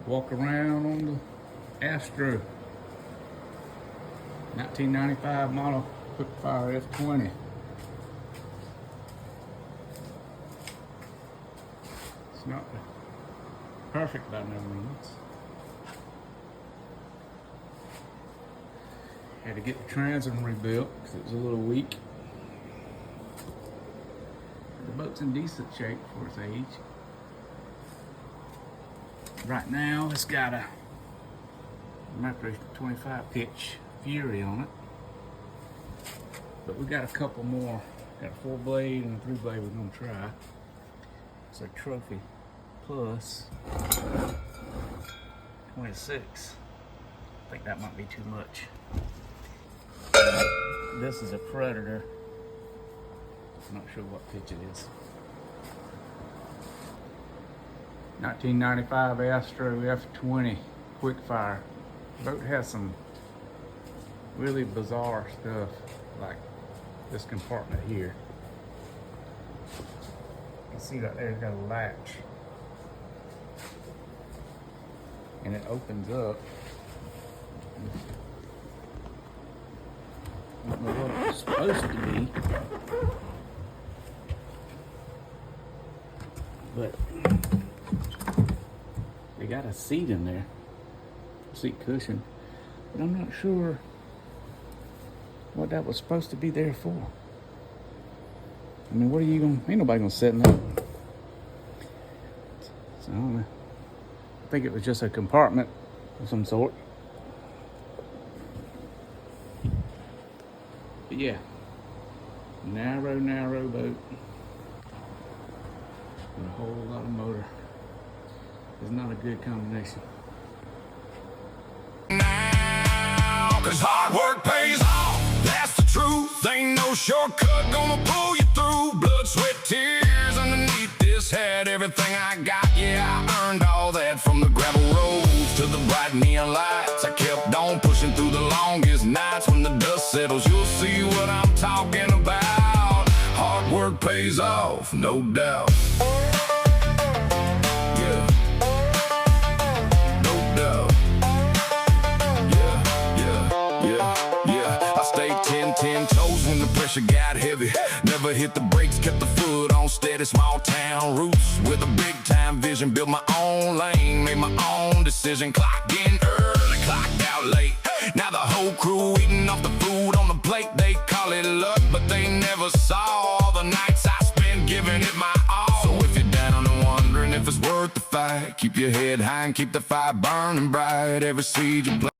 Walk around on the Astro 1995 model Quick Fire F20. It's not perfect by no means. Had to get the transom rebuilt because it was a little weak. The boat's in decent shape for its age. Right now it's got a Mercury 25 pitch Fury on it. But we got a couple more. Got a 4-blade and a 3-blade we're gonna try. It's a Trophy Plus 26. I think that might be too much. This is a Predator. I'm not sure what pitch it is. 1995 Astro F20 Quick Fire. The boat has some really bizarre stuff, like this compartment here. You can see that there's got a latch. And it opens up. I don't know what it's supposed to be, but they got a seat in there, seat cushion, but I'm not sure what that was supposed to be there for. I mean, what are you gonna, ain't nobody gonna sit in that. So I don't know. I think it was just a compartment of some sort. But yeah, narrow boat with a whole lot of motor. It's not a good combination. Now, 'cause hard work pays off, that's the truth. Ain't no shortcut gonna pull you through. Blood, sweat, tears underneath this hat. Everything I got, yeah, I earned all that. From the gravel roads to the bright neon lights, I kept on pushing through the longest nights. When the dust settles, you'll see what I'm talking about. Hard work pays off, no doubt. Ten toes when the pressure got heavy. Never hit the brakes, kept the foot on steady. Small town roots with a big time vision. Built my own lane, made my own decision. Clocked in early, clocked out late. Now the whole crew eating off the food on the plate. They call it luck, but they never saw all the nights I spent giving it my all. So if you're down and wondering if it's worth the fight, keep your head high and keep the fire burning bright. Every seed you plant.